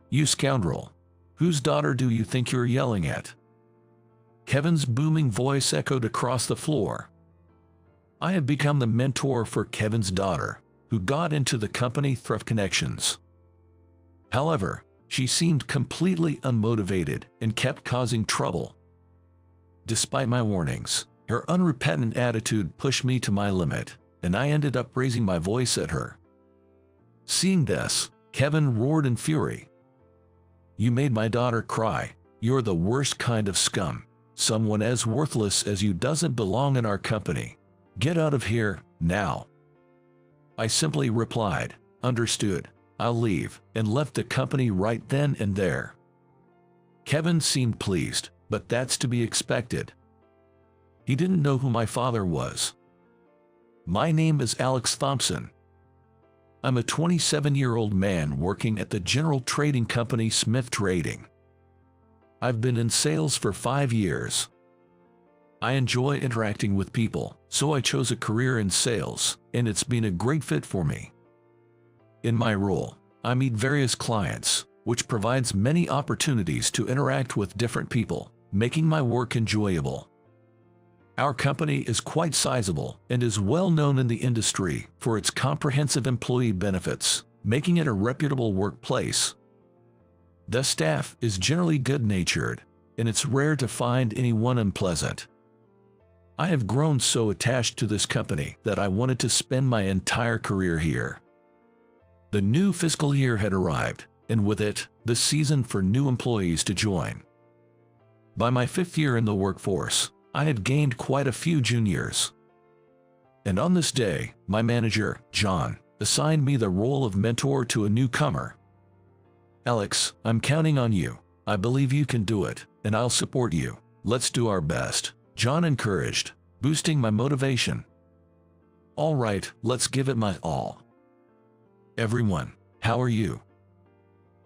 You scoundrel! Whose daughter do you think you're yelling at?" Kevin's booming voice echoed across the floor. I had become the mentor for Kevin's daughter, who got into the company through connections. However, she seemed completely unmotivated and kept causing trouble. Despite my warnings, her unrepentant attitude pushed me to my limit, and I ended up raising my voice at her. Seeing this, Kevin roared in fury. "You made my daughter cry. You're the worst kind of scum. Someone as worthless as you doesn't belong in our company. Get out of here, now." I simply replied, "Understood, I'll leave," and left the company right then and there. Kevin seemed pleased, but that's to be expected. He didn't know who my father was. My name is Alex Thompson. I'm a 27-year-old man working at the general trading company Smith Trading. I've been in sales for 5 years. I enjoy interacting with people, so I chose a career in sales, and it's been a great fit for me. In my role, I meet various clients, which provides many opportunities to interact with different people, making my work enjoyable. Our company is quite sizable and is well known in the industry for its comprehensive employee benefits, making it a reputable workplace. The staff is generally good-natured, and it's rare to find anyone unpleasant. I have grown so attached to this company that I wanted to spend my entire career here. The new fiscal year had arrived, and with it, the season for new employees to join. By my 5th year in the workforce, I had gained quite a few juniors. And on this day, my manager, John, assigned me the role of mentor to a newcomer. "Alex, I'm counting on you. I believe you can do it, and I'll support you. Let's do our best," John encouraged, boosting my motivation. "All right, let's give it my all." "Everyone, how are you?"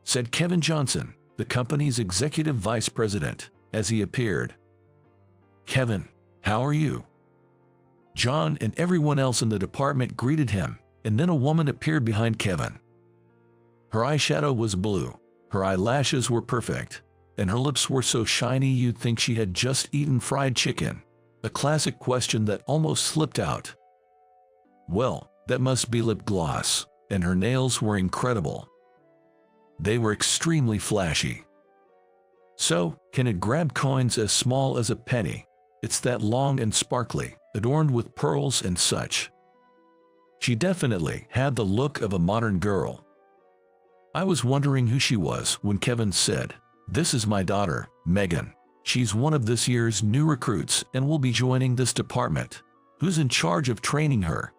said Kevin Johnson, the company's executive vice president, as he appeared. "Kevin, how are you?" John and everyone else in the department greeted him, and then a woman appeared behind Kevin. Her eyeshadow was blue, her eyelashes were perfect, and her lips were so shiny you'd think she had just eaten fried chicken. A classic question that almost slipped out. Well, that must be lip gloss, and her nails were incredible. They were extremely flashy. So, can it grab coins as small as a penny? It's that long and sparkly, adorned with pearls and such. She definitely had the look of a modern girl. I was wondering who she was when Kevin said, "This is my daughter, Megan. She's one of this year's new recruits and will be joining this department. Who's in charge of training her?"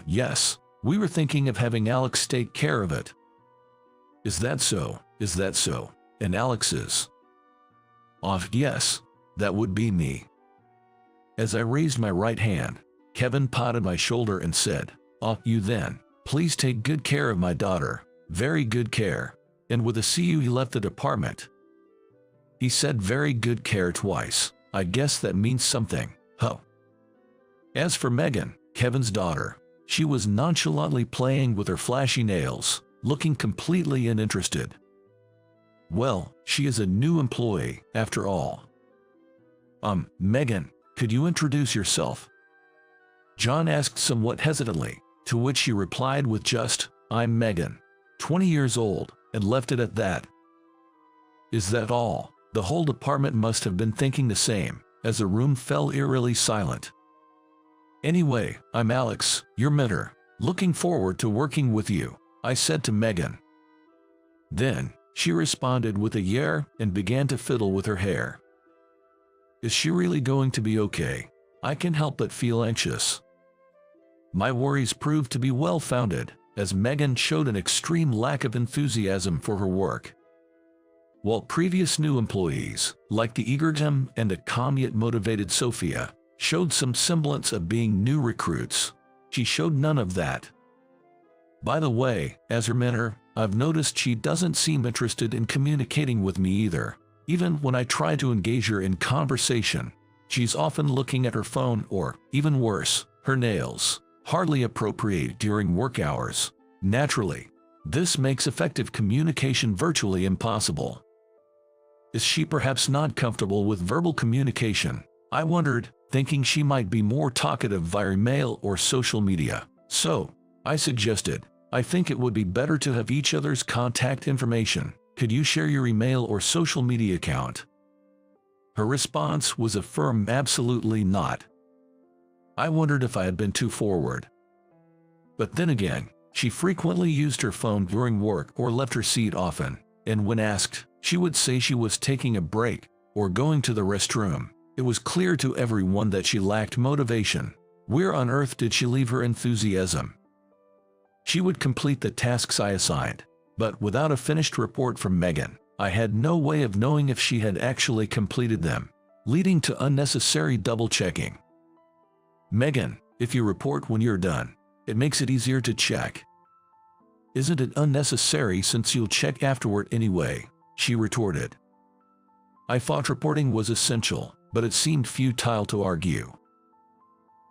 Yes, we were thinking of having Alex take care of it." "Is that so? Is that so? And Alex is?" Yes, that would be me." As I raised my right hand, Kevin patted my shoulder and said, You then. Please take good care of my daughter. Very good care." And with a CU he left the department. He said very good care twice. I guess that means something. Huh. As for Megan, Kevin's daughter, she was nonchalantly playing with her flashy nails, looking completely uninterested. Well, she is a new employee, after all. Megan, could you introduce yourself?" John asked somewhat hesitantly, to which she replied with just, "I'm Megan, 20 years old," and left it at that. Is that all? The whole department must have been thinking the same, as the room fell eerily silent. "Anyway, I'm Alex, your mentor. Looking forward to working with you," I said to Megan. Then, she responded with a yeah and began to fiddle with her hair. Is she really going to be okay? I can't help but feel anxious. My worries proved to be well-founded, as Megan showed an extreme lack of enthusiasm for her work. While previous new employees, like the eager Tim and the calm yet motivated Sophia, showed some semblance of being new recruits, she showed none of that. By the way, as her mentor, I've noticed she doesn't seem interested in communicating with me either. Even when I try to engage her in conversation, she's often looking at her phone or, even worse, her nails, hardly appropriate during work hours. Naturally, This makes effective communication virtually impossible. Is she perhaps not comfortable with verbal communication? I wondered, thinking she might be more talkative via email or social media. So, I suggested, I think it would be better to have each other's contact information. Could you share your email or social media account? Her response was a firm absolutely not. I wondered if I had been too forward. But then again, she frequently used her phone during work or left her seat often, and when asked, she would say she was taking a break or going to the restroom. It was clear to everyone that she lacked motivation. Where on earth did she leave her enthusiasm? She would complete the tasks I assigned, but without a finished report from Megan, I had no way of knowing if she had actually completed them, leading to unnecessary double-checking. Megan, if you report when you're done, it makes it easier to check. Isn't it unnecessary since you'll check afterward anyway? She retorted. I thought reporting was essential, but it seemed futile to argue.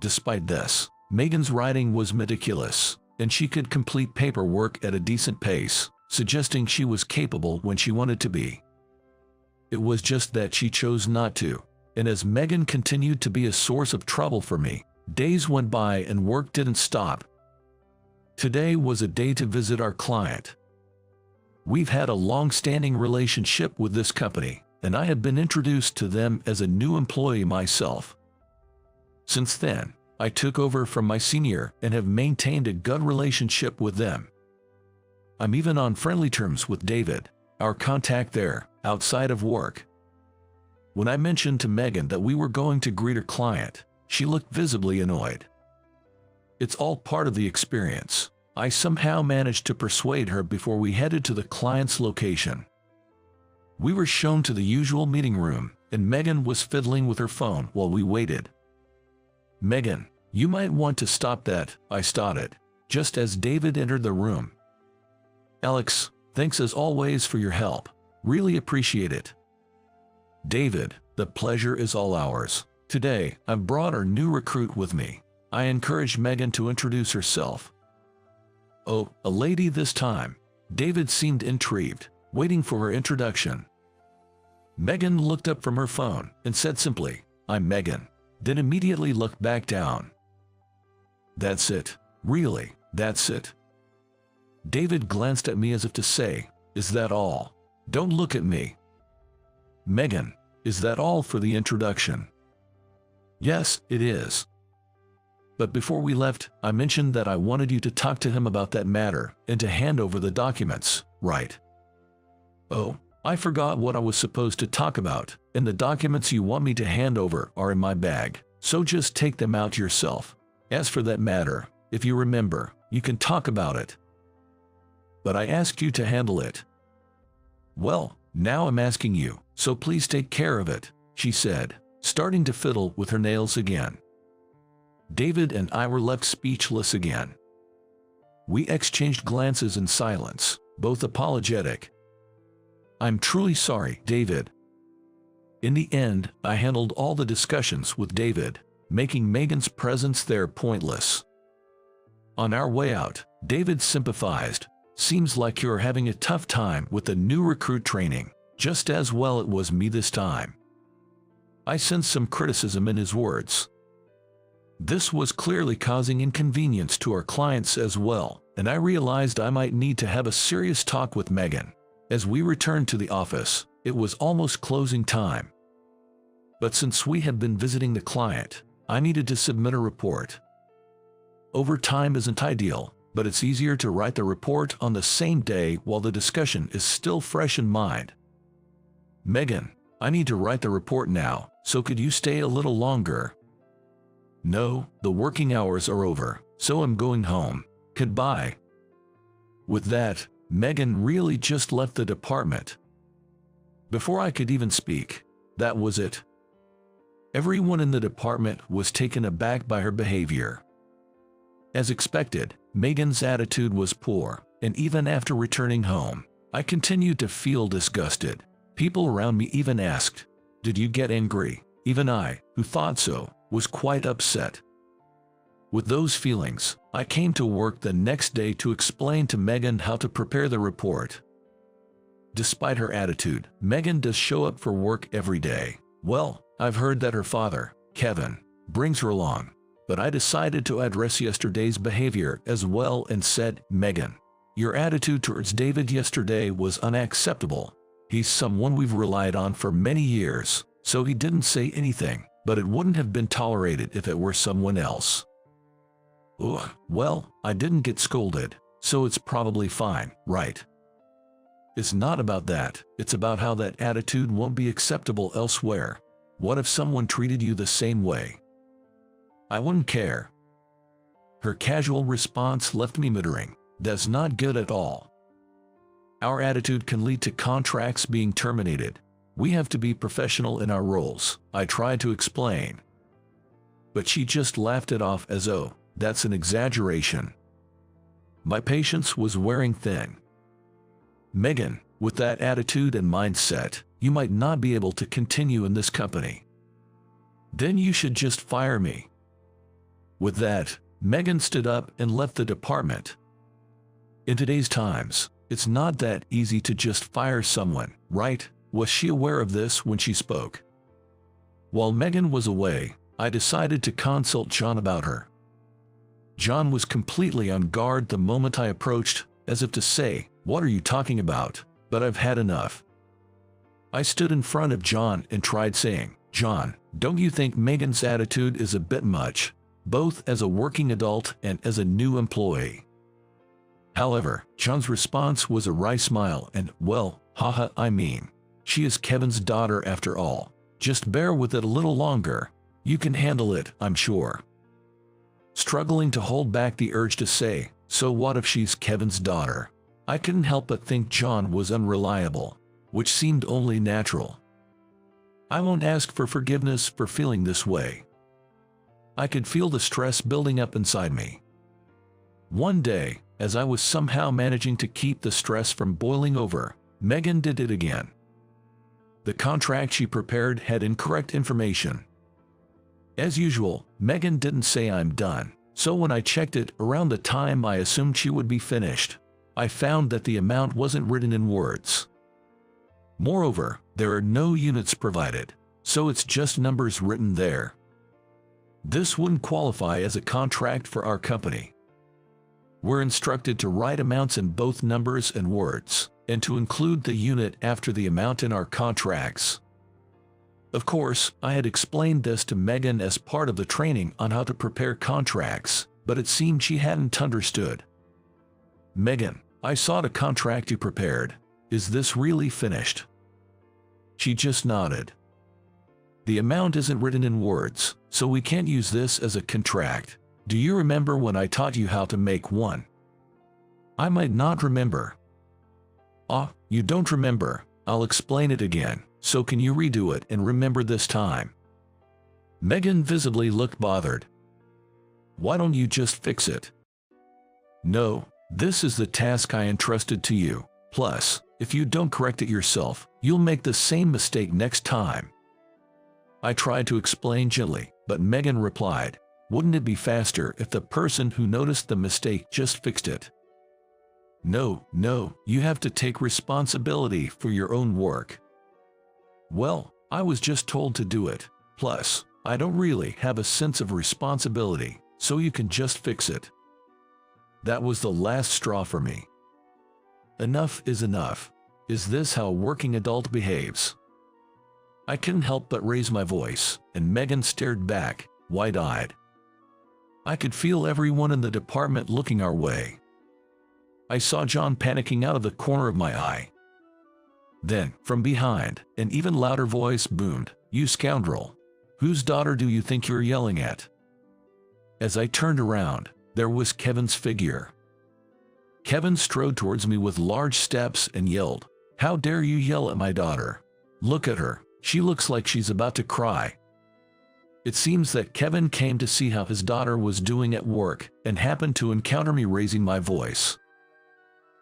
Despite this, Megan's writing was meticulous, and she could complete paperwork at a decent pace, suggesting she was capable when she wanted to be. It was just that she chose not to, and as Megan continued to be a source of trouble for me, days went by and work didn't stop. Today was a day to visit our client. We've had a long-standing relationship with this company, and I have been introduced to them as a new employee myself. Since then, I took over from my senior and have maintained a good relationship with them. I'm even on friendly terms with David, our contact there, outside of work. When I mentioned to Megan that we were going to greet her client, she looked visibly annoyed. It's all part of the experience. I somehow managed to persuade her before we headed to the client's location. We were shown to the usual meeting room, and Megan was fiddling with her phone while we waited. Megan, you might want to stop that, I started, just as David entered the room. Alex, thanks as always for your help. Really appreciate it. David, the pleasure is all ours. Today, I've brought our new recruit with me. I encouraged Megan to introduce herself. Oh, a lady this time. David seemed intrigued, waiting for her introduction. Megan looked up from her phone and said simply, I'm Megan, then immediately looked back down. That's it. Really, that's it. David glanced at me as if to say, is that all? Don't look at me. Megan, is that all for the introduction? Yes, it is. But before we left, I mentioned that I wanted you to talk to him about that matter and to hand over the documents, right? Oh, I forgot what I was supposed to talk about, and the documents you want me to hand over are in my bag, so just take them out yourself. As for that matter, if you remember, you can talk about it. But I asked you to handle it. Well, now I'm asking you, so please take care of it, she said, starting to fiddle with her nails again. David and I were left speechless again. We exchanged glances in silence, both apologetic. I'm truly sorry, David. In the end, I handled all the discussions with David, making Megan's presence there pointless. On our way out, David sympathized. Seems like you're having a tough time with the new recruit training, just as well it was me this time. I sensed some criticism in his words. This was clearly causing inconvenience to our clients as well, and I realized I might need to have a serious talk with Megan. As we returned to the office, it was almost closing time. But since we had been visiting the client, I needed to submit a report. Overtime isn't ideal, but it's easier to write the report on the same day while the discussion is still fresh in mind. Megan, I need to write the report now, so could you stay a little longer? No, the working hours are over, so I'm going home. Goodbye. With that, Megan really just left the department. Before I could even speak, that was it. Everyone in the department was taken aback by her behavior. As expected, Megan's attitude was poor, and even after returning home, I continued to feel disgusted. People around me even asked, "Did you get angry?" Even I, who thought so, was quite upset. With those feelings, I came to work the next day to explain to Megan how to prepare the report. Despite her attitude, Megan does show up for work every day. Well, I've heard that her father, Kevin, brings her along, but I decided to address yesterday's behavior as well and said, Megan, your attitude towards David yesterday was unacceptable. He's someone we've relied on for many years, so he didn't say anything, but it wouldn't have been tolerated if it were someone else. Ugh, well, I didn't get scolded, so it's probably fine, right? It's not about that, it's about how that attitude won't be acceptable elsewhere. What if someone treated you the same way? I wouldn't care. Her casual response left me muttering, that's not good at all. Our attitude can lead to contracts being terminated. We have to be professional in our roles, I tried to explain. But she just laughed it off as oh, that's an exaggeration. My patience was wearing thin. Megan, with that attitude and mindset, you might not be able to continue in this company. Then you should just fire me. With that, Megan stood up and left the department. In today's times, it's not that easy to just fire someone, right? Was she aware of this when she spoke? While Megan was away, I decided to consult John about her. John was completely on guard the moment I approached, as if to say, what are you talking about? But I've had enough. I stood in front of John and tried saying, John, don't you think Megan's attitude is a bit much, both as a working adult and as a new employee? However, John's response was a wry smile and, well, haha, I mean, she is Kevin's daughter after all. Just bear with it a little longer. You can handle it, I'm sure. Struggling to hold back the urge to say, so what if she's Kevin's daughter? I couldn't help but think John was unreliable, which seemed only natural. I won't ask for forgiveness for feeling this way. I could feel the stress building up inside me. One day, as I was somehow managing to keep the stress from boiling over, Megan did it again. The contract she prepared had incorrect information. As usual, Megan didn't say I'm done, so when I checked it around the time I assumed she would be finished, I found that the amount wasn't written in words. Moreover, there are no units provided, so it's just numbers written there. This wouldn't qualify as a contract for our company. We're instructed to write amounts in both numbers and words, and to include the unit after the amount in our contracts. Of course, I had explained this to Megan as part of the training on how to prepare contracts, but it seemed she hadn't understood. Megan, I saw the contract you prepared. Is this really finished? She just nodded. The amount isn't written in words, so we can't use this as a contract. Do you remember when I taught you how to make one? I might not remember. Ah, you don't remember. I'll explain it again, so can you redo it and remember this time? Megan visibly looked bothered. Why don't you just fix it? No, this is the task I entrusted to you. Plus, if you don't correct it yourself, you'll make the same mistake next time. I tried to explain gently, but Megan replied, wouldn't it be faster if the person who noticed the mistake just fixed it? No, you have to take responsibility for your own work. Well, I was just told to do it. Plus, I don't really have a sense of responsibility, so you can just fix it. That was the last straw for me. Enough is enough. Is this how a working adult behaves? I couldn't help but raise my voice, and Megan stared back, wide-eyed. I could feel everyone in the department looking our way. I saw John panicking out of the corner of my eye. Then, from behind, an even louder voice boomed, "You scoundrel! Whose daughter do you think you're yelling at?" As I turned around, there was Kevin's figure. Kevin strode towards me with large steps and yelled, "How dare you yell at my daughter? Look at her, she looks like she's about to cry." It seems that Kevin came to see how his daughter was doing at work and happened to encounter me raising my voice.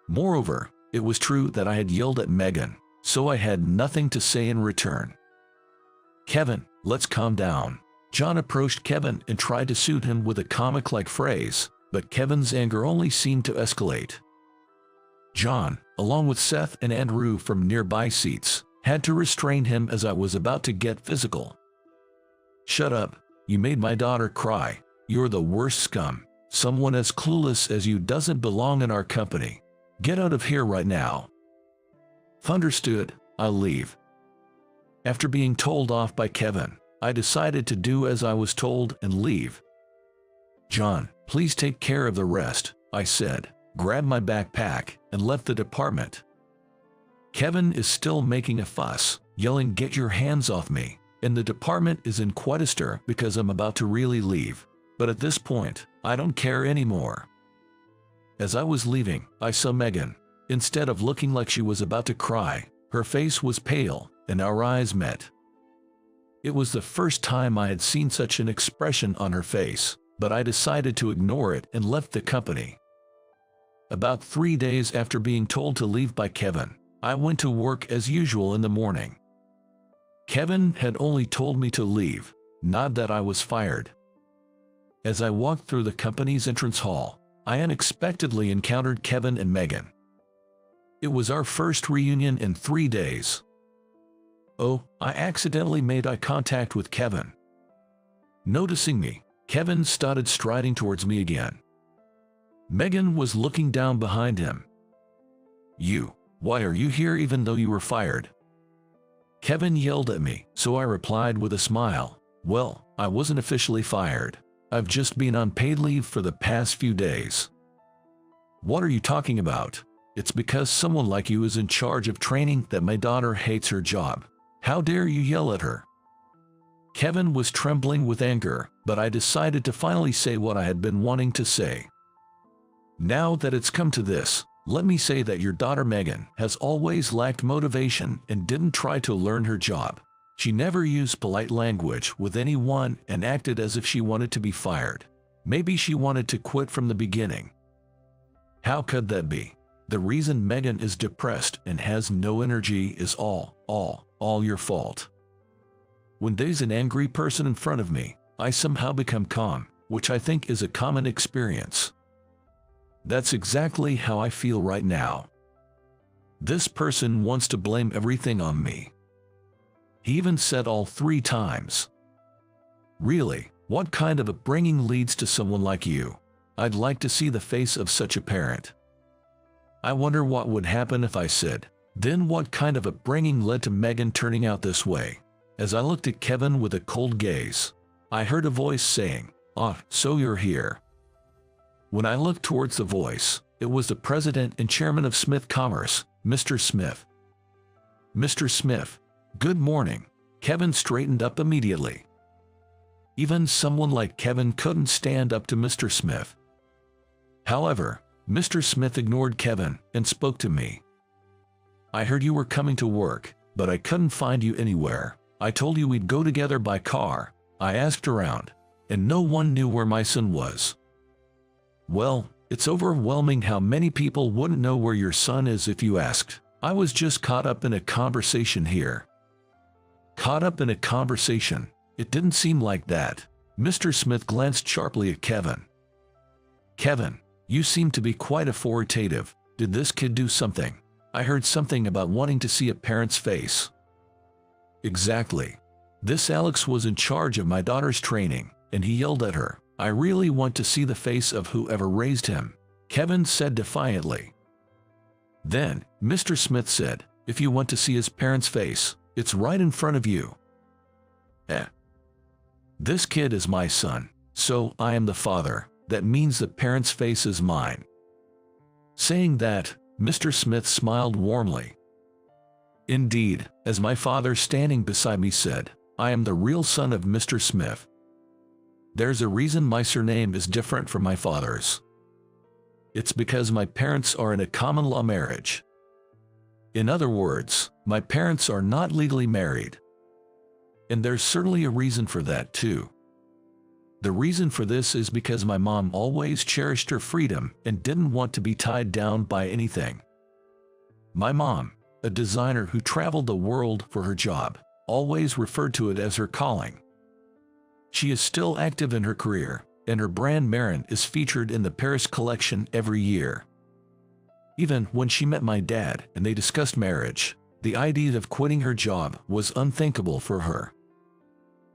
Moreover, it was true that I had yelled at Megan, so I had nothing to say in return. "Kevin, let's calm down. John approached Kevin and tried to soothe him with a comic-like phrase, but Kevin's anger only seemed to escalate. John, along with Seth and Andrew from nearby seats, had to restrain him as I was about to get physical. "Shut up, you made my daughter cry. You're the worst scum. Someone as clueless as you doesn't belong in our company. Get out of here right now." "Understood, I'll leave." After being told off by Kevin, I decided to do as I was told and leave. "John, please take care of the rest," I said, grabbed my backpack, and left the department. Kevin is still making a fuss, yelling, "Get your hands off me," and the department is in quite a stir because I'm about to really leave. But at this point, I don't care anymore. As I was leaving, I saw Megan. Instead of looking like she was about to cry, her face was pale, and our eyes met. It was the first time I had seen such an expression on her face, but I decided to ignore it and left the company. About 3 days after being told to leave by Kevin, I went to work as usual in the morning. Kevin had only told me to leave, not that I was fired. As I walked through the company's entrance hall, I unexpectedly encountered Kevin and Megan. It was our first reunion in 3 days. Oh, I accidentally made eye contact with Kevin. Noticing me, Kevin started striding towards me again. Megan was looking down behind him. Why are you here even though you were fired?" Kevin yelled at me, so I replied with a smile, "Well, I wasn't officially fired. I've just been on paid leave for the past few days." "What are you talking about? It's because someone like you is in charge of training that my daughter hates her job. How dare you yell at her?" Kevin was trembling with anger, but I decided to finally say what I had been wanting to say. "Now that it's come to this, let me say that your daughter Megan has always lacked motivation and didn't try to learn her job. She never used polite language with anyone and acted as if she wanted to be fired. Maybe she wanted to quit from the beginning. How could that be? The reason Megan is depressed and has no energy is all your fault." When there's an angry person in front of me, I somehow become calm, which I think is a common experience. That's exactly how I feel right now. This person wants to blame everything on me. He even said all 3 times. Really, what kind of upbringing leads to someone like you? I'd like to see the face of such a parent. I wonder what would happen if I said, "Then what kind of upbringing led to Megan turning out this way?" As I looked at Kevin with a cold gaze, I heard a voice saying, "Ah, so you're here." When I looked towards the voice, it was the president and chairman of Smith Commerce, Mr. Smith. "Mr. Smith, good morning." Kevin straightened up immediately. Even someone like Kevin couldn't stand up to Mr. Smith. However, Mr. Smith ignored Kevin and spoke to me. "I heard you were coming to work, but I couldn't find you anywhere. I told you we'd go together by car. I asked around, and no one knew where my son was." "Well, it's overwhelming how many people wouldn't know where your son is if you asked. I was just caught up in a conversation here." Caught up in a conversation? It didn't seem like that. Mr. Smith glanced sharply at Kevin. "Kevin, you seem to be quite authoritative. Did this kid do something? I heard something about wanting to see a parent's face." "Exactly. This Alex was in charge of my daughter's training, and he yelled at her. I really want to see the face of whoever raised him," Kevin said defiantly. Then, Mr. Smith said, "If you want to see his parent's face, it's right in front of you." This kid is my son, so I am the father. That means the parent's face is mine." Saying that, Mr. Smith smiled warmly. "Indeed," as my father standing beside me said, "I am the real son of Mr. Smith. There's a reason my surname is different from my father's. It's because my parents are in a common law marriage. In other words, my parents are not legally married. And there's certainly a reason for that too. The reason for this is because my mom always cherished her freedom and didn't want to be tied down by anything. My mom, a designer who traveled the world for her job, always referred to it as her calling. She is still active in her career, and her brand Marin is featured in the Paris collection every year. Even when she met my dad and they discussed marriage, the idea of quitting her job was unthinkable for her.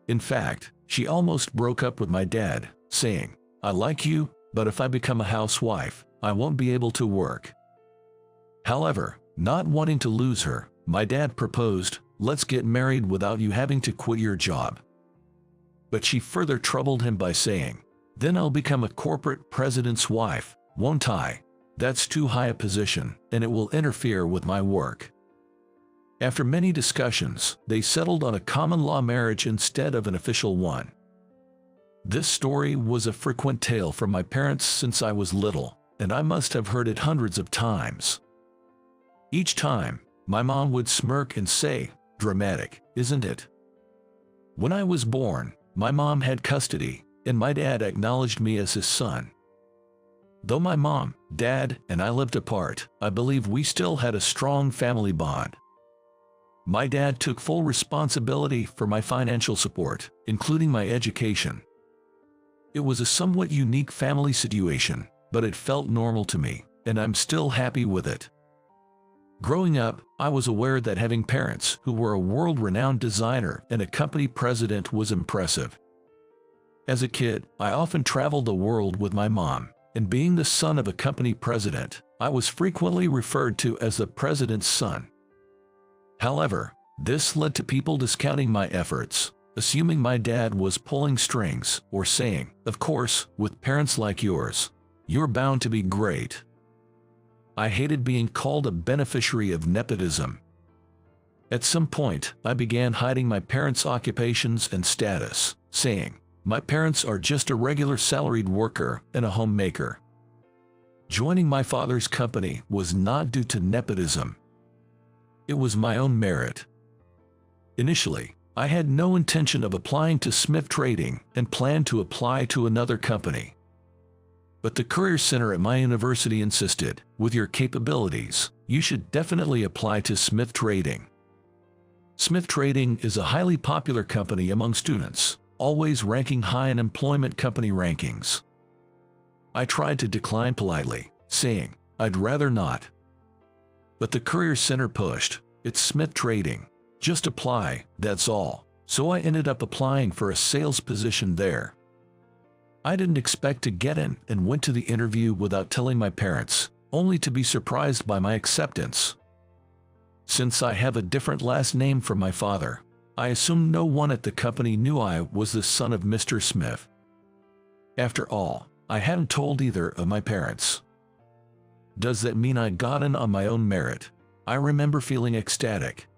In fact, she almost broke up with my dad, saying, "I like you, but if I become a housewife, I won't be able to work." However, not wanting to lose her, my dad proposed, "Let's get married without you having to quit your job." But she further troubled him by saying, "Then I'll become a corporate president's wife, won't I? That's too high a position, and it will interfere with my work." After many discussions, they settled on a common law marriage instead of an official one. This story was a frequent tale from my parents since I was little, and I must have heard it hundreds of times. Each time, my mom would smirk and say, "Dramatic, isn't it?" When I was born, my mom had custody, and my dad acknowledged me as his son. Though my mom, dad, and I lived apart, I believe we still had a strong family bond. My dad took full responsibility for my financial support, including my education. It was a somewhat unique family situation, but it felt normal to me, and I'm still happy with it. Growing up, I was aware that having parents who were a world-renowned designer and a company president was impressive. As a kid, I often traveled the world with my mom, and being the son of a company president, I was frequently referred to as the president's son. However, this led to people discounting my efforts, assuming my dad was pulling strings, or saying, "Of course, with parents like yours, you're bound to be great." I hated being called a beneficiary of nepotism. At some point, I began hiding my parents' occupations and status, saying, "My parents are just a regular salaried worker and a homemaker." Joining my father's company was not due to nepotism. It was my own merit. Initially, I had no intention of applying to Smith Trading and planned to apply to another company. But the Career Center at my university insisted, "With your capabilities, you should definitely apply to Smith Trading." Smith Trading is a highly popular company among students, always ranking high in employment company rankings. I tried to decline politely, saying, "I'd rather not." But the Career Center pushed, "It's Smith Trading. Just apply, that's all." So I ended up applying for a sales position there. I didn't expect to get in and went to the interview without telling my parents, only to be surprised by my acceptance. Since I have a different last name from my father, I assumed no one at the company knew I was the son of Mr. Smith. After all, I hadn't told either of my parents. Does that mean I got in on my own merit? I remember feeling ecstatic.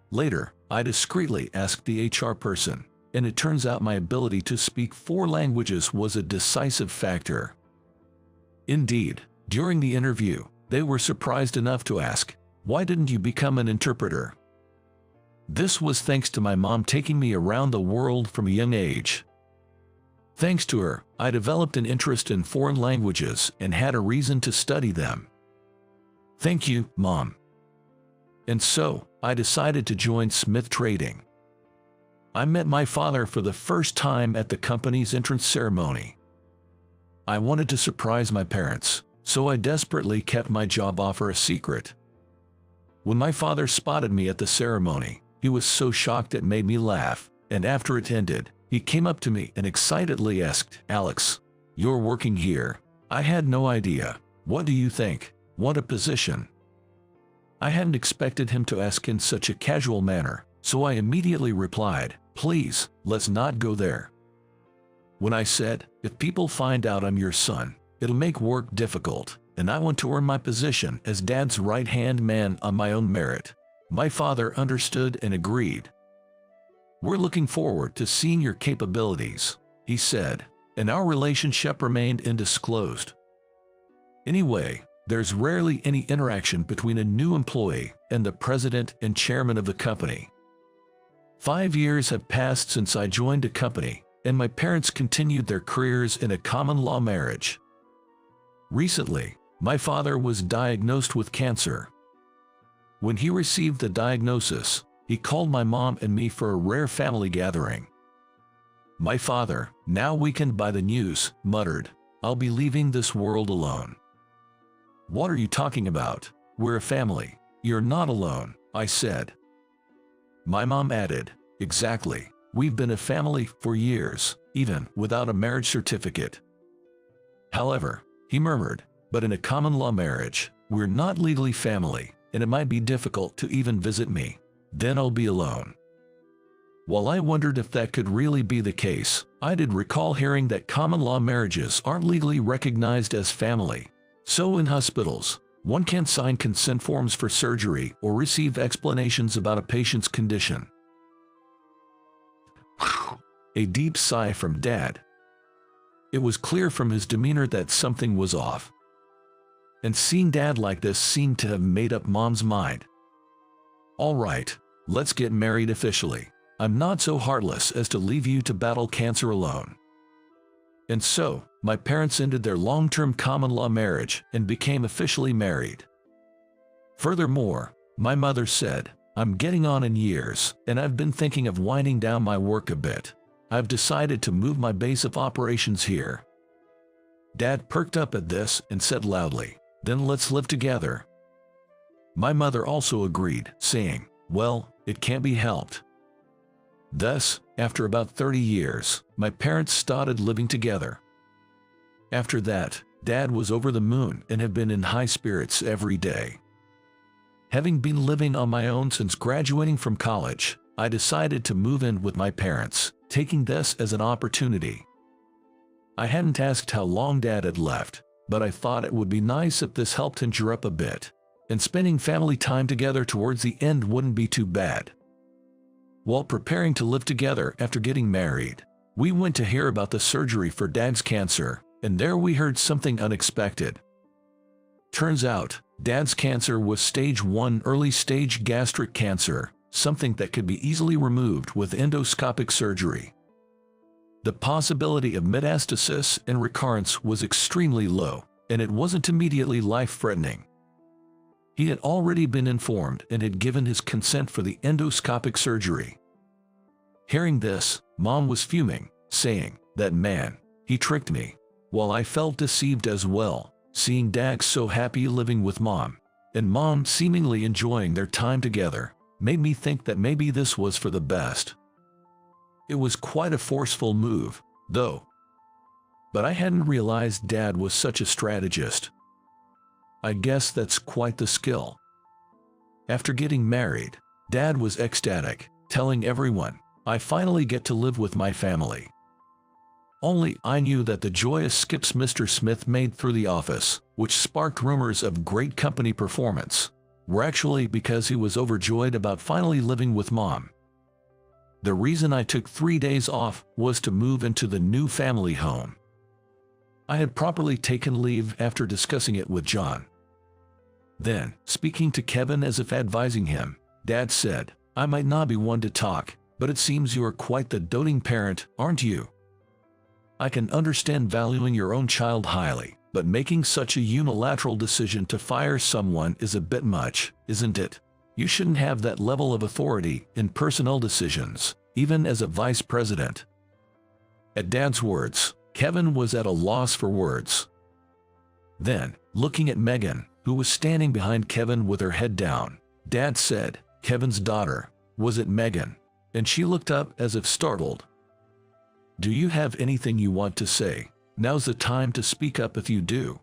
Later, I discreetly asked the HR person, and it turns out my ability to speak 4 languages was a decisive factor. Indeed, during the interview, they were surprised enough to ask, "Why didn't you become an interpreter?" This was thanks to my mom taking me around the world from a young age. Thanks to her, I developed an interest in foreign languages and had a reason to study them. Thank you, Mom. And so, I decided to join Smith Trading. I met my father for the first time at the company's entrance ceremony. I wanted to surprise my parents, so I desperately kept my job offer a secret. When my father spotted me at the ceremony, he was so shocked it made me laugh, and after it ended, he came up to me and excitedly asked, "Alex, you're working here? I had no idea. What do you think? Want a position?" I hadn't expected him to ask in such a casual manner, so I immediately replied, "Please, let's not go there." When I said, "If people find out I'm your son, it'll make work difficult, and I want to earn my position as Dad's right-hand man on my own merit," my father understood and agreed. "We're looking forward to seeing your capabilities," he said, and our relationship remained undisclosed. Anyway, there's rarely any interaction between a new employee and the president and chairman of the company. 5 years have passed since I joined a company, and my parents continued their careers in a common law marriage. Recently, my father was diagnosed with cancer. When he received the diagnosis, he called my mom and me for a rare family gathering. My father, now weakened by the news, muttered, "I'll be leaving this world alone." "What are you talking about? We're a family." "You're not alone," I said. My mom added, "Exactly. We've been a family for years, even without a marriage certificate." "However," he murmured, "but in a common law marriage, we're not legally family, and it might be difficult to even visit me. Then I'll be alone." While I wondered if that could really be the case, I did recall hearing that common law marriages aren't legally recognized as family. So in hospitals, one can't sign consent forms for surgery or receive explanations about a patient's condition. A deep sigh from Dad. It was clear from his demeanor that something was off. And seeing Dad like this seemed to have made up Mom's mind. "All right, let's get married officially. I'm not so heartless as to leave you to battle cancer alone." And so, my parents ended their long-term common law marriage and became officially married. Furthermore, my mother said, "I'm getting on in years, and I've been thinking of winding down my work a bit. I've decided to move my base of operations here." Dad perked up at this and said loudly, "Then let's live together." My mother also agreed, saying, "Well, it can't be helped." Thus, after about 30 years, my parents started living together. After that, Dad was over the moon and had been in high spirits every day. Having been living on my own since graduating from college, I decided to move in with my parents, taking this as an opportunity. I hadn't asked how long Dad had left, but I thought it would be nice if this helped him cheer up a bit, and spending family time together towards the end wouldn't be too bad. While preparing to live together after getting married, we went to hear about the surgery for Dad's cancer, and there we heard something unexpected. Turns out, Dad's cancer was stage 1 early-stage gastric cancer, something that could be easily removed with endoscopic surgery. The possibility of metastasis and recurrence was extremely low, and it wasn't immediately life-threatening. He had already been informed and had given his consent for the endoscopic surgery. Hearing this, Mom was fuming, saying, "That man, he tricked me." While I felt deceived as well, seeing Dad so happy living with Mom, and Mom seemingly enjoying their time together, made me think that maybe this was for the best. It was quite a forceful move, though. But I hadn't realized Dad was such a strategist. I guess that's quite the skill. After getting married, Dad was ecstatic, telling everyone, "I finally get to live with my family." Only I knew that the joyous skips Mr. Smith made through the office, which sparked rumors of great company performance, were actually because he was overjoyed about finally living with Mom. The reason I took 3 days off was to move into the new family home. I had properly taken leave after discussing it with John. Then, speaking to Kevin as if advising him, Dad said, "I might not be one to talk, but it seems you are quite the doting parent, aren't you? I can understand valuing your own child highly, but making such a unilateral decision to fire someone is a bit much, isn't it? You shouldn't have that level of authority in personnel decisions, even as a vice president." At Dad's words, Kevin was at a loss for words. Then, looking at Megan, who was standing behind Kevin with her head down, Dad said, "Kevin's daughter, was it Megan?" And she looked up as if startled. "Do you have anything you want to say? Now's the time to speak up if you do."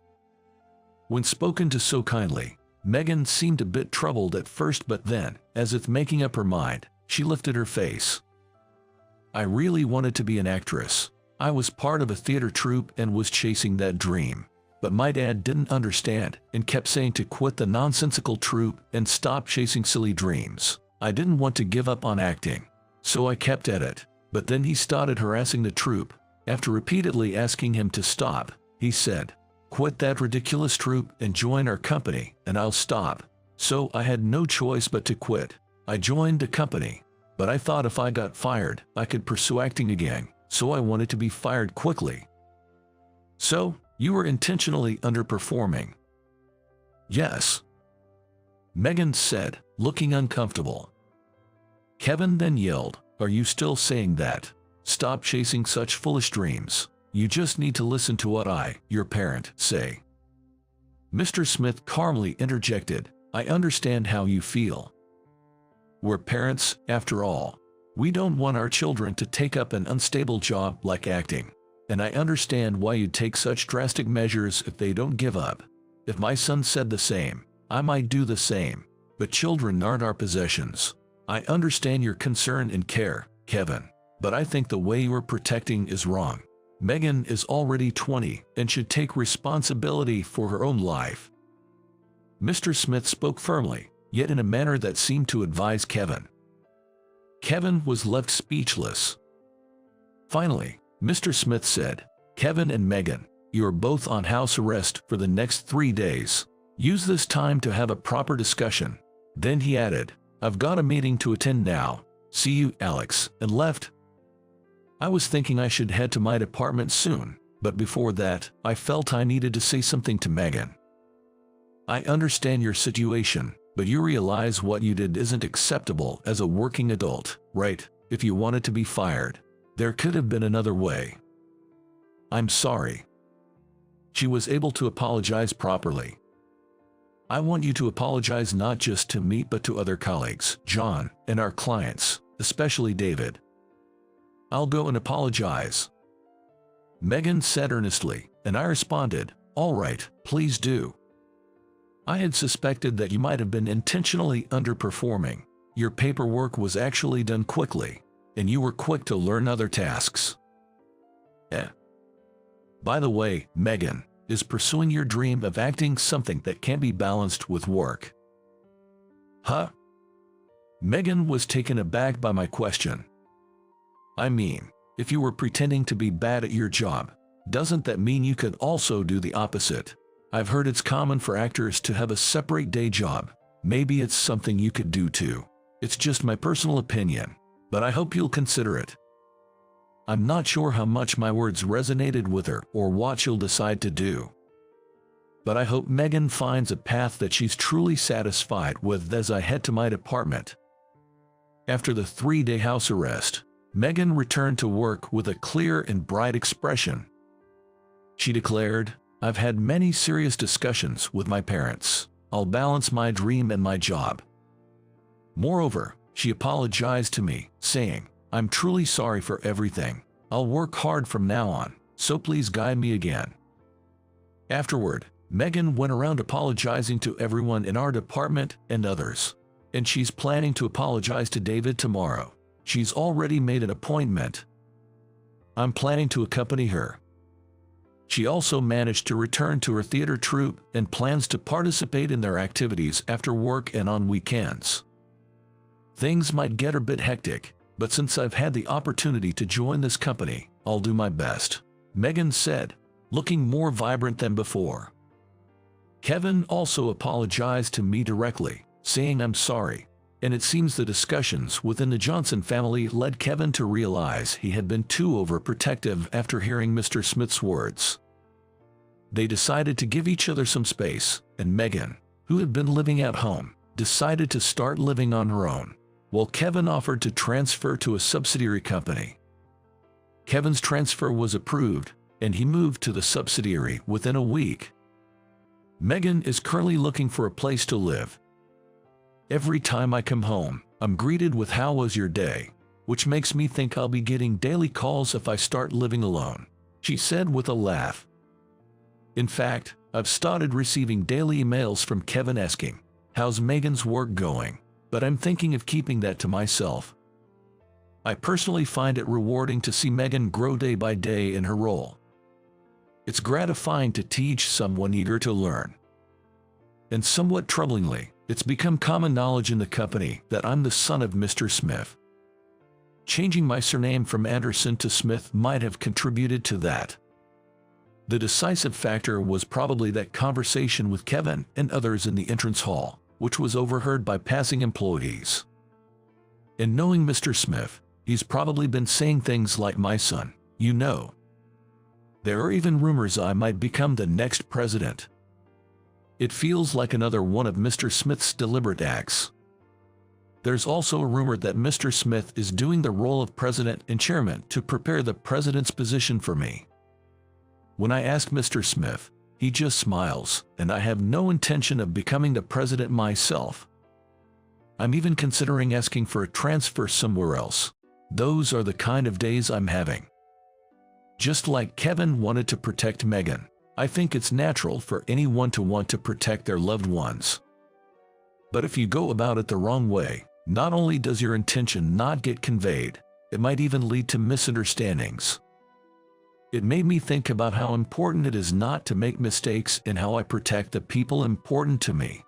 When spoken to so kindly, Megan seemed a bit troubled at first, but then, as if making up her mind, she lifted her face. "I really wanted to be an actress. I was part of a theater troupe and was chasing that dream. But my dad didn't understand and kept saying to quit the nonsensical troupe and stop chasing silly dreams. I didn't want to give up on acting, so I kept at it. But then he started harassing the troupe. After repeatedly asking him to stop, he said, 'Quit that ridiculous troupe and join our company, and I'll stop.' So I had no choice but to quit. I joined the company, but I thought if I got fired, I could pursue acting again, so I wanted to be fired quickly." "So, you were intentionally underperforming?" "Yes," Megan said, looking uncomfortable. Kevin then yelled, "Are you still saying that?" Stop chasing such foolish dreams. You just need to listen to what I, your parent, say." Mr. Smith calmly interjected, "I understand how you feel. We're parents, after all. We don't want our children to take up an unstable job like acting. And I understand why you'd take such drastic measures if they don't give up. If my son said the same, I might do the same. But children aren't our possessions. I understand your concern and care, Kevin, but I think the way you're protecting is wrong. Megan is already 20 and should take responsibility for her own life." Mr. Smith spoke firmly, yet in a manner that seemed to advise Kevin. Kevin was left speechless. Finally, Mr. Smith said, "Kevin and Megan, you are both on house arrest for the next 3 days. Use this time to have a proper discussion." Then he added, "I've got a meeting to attend now. See you, Alex," and left. I was thinking I should head to my department soon, but before that, I felt I needed to say something to Megan. "I understand your situation, but you realize what you did isn't acceptable as a working adult, right? If you wanted to be fired, there could have been another way. I'm sorry." She was able to apologize properly. "I want you to apologize not just to me but to other colleagues, John, and our clients, especially David." "I'll go and apologize," Megan said earnestly, and I responded, "All right, please do. I had suspected that you might have been intentionally underperforming. Your paperwork was actually done quickly, and you were quick to learn other tasks. By the way, Megan, is pursuing your dream of acting something that can't be balanced with work?" "Huh?" Megan was taken aback by my question. "I mean, if you were pretending to be bad at your job, doesn't that mean you could also do the opposite? I've heard it's common for actors to have a separate day job. Maybe it's something you could do too. It's just my personal opinion, but I hope you'll consider it." I'm not sure how much my words resonated with her or what she'll decide to do. But I hope Megan finds a path that she's truly satisfied with as I head to my department. After the 3-day house arrest, Megan returned to work with a clear and bright expression. She declared, "I've had many serious discussions with my parents. I'll balance my dream and my job." Moreover, she apologized to me, saying, "I'm truly sorry for everything. I'll work hard from now on, so please guide me again." Afterward, Megan went around apologizing to everyone in our department and others. And she's planning to apologize to David tomorrow. She's already made an appointment. I'm planning to accompany her. She also managed to return to her theater troupe and plans to participate in their activities after work and on weekends. Things might get a bit hectic, but since I've had the opportunity to join this company, I'll do my best," Megan said, looking more vibrant than before. Kevin also apologized to me directly, saying I'm sorry, and it seems the discussions within the Johnson family led Kevin to realize he had been too overprotective after hearing Mr. Smith's words. They decided to give each other some space, and Megan, who had been living at home, decided to start living on her own, while Kevin offered to transfer to a subsidiary company. Kevin's transfer was approved, and he moved to the subsidiary within a week. Megan is currently looking for a place to live. "Every time I come home, I'm greeted with 'How was your day?' which makes me think I'll be getting daily calls if I start living alone," she said with a laugh. In fact, I've started receiving daily emails from Kevin asking, "How's Megan's work going?" But I'm thinking of keeping that to myself. I personally find it rewarding to see Megan grow day by day in her role. It's gratifying to teach someone eager to learn. And somewhat troublingly, it's become common knowledge in the company that I'm the son of Mr. Smith. Changing my surname from Anderson to Smith might have contributed to that. The decisive factor was probably that conversation with Kevin and others in the entrance hall, which was overheard by passing employees. And knowing Mr. Smith, he's probably been saying things like, "My son, you know." There are even rumors I might become the next president. It feels like another one of Mr. Smith's deliberate acts. There's also a rumor that Mr. Smith is doing the role of president and chairman to prepare the president's position for me. When I ask Mr. Smith, he just smiles, and I have no intention of becoming the president myself. I'm even considering asking for a transfer somewhere else. Those are the kind of days I'm having. Just like Kevin wanted to protect Megan, I think it's natural for anyone to want to protect their loved ones. But if you go about it the wrong way, not only does your intention not get conveyed, it might even lead to misunderstandings. It made me think about how important it is not to make mistakes in how I protect the people important to me.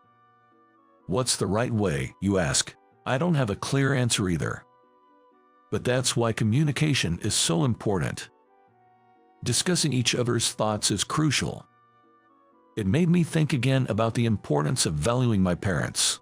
What's the right way, you ask? I don't have a clear answer either. But that's why communication is so important. Discussing each other's thoughts is crucial. It made me think again about the importance of valuing my parents.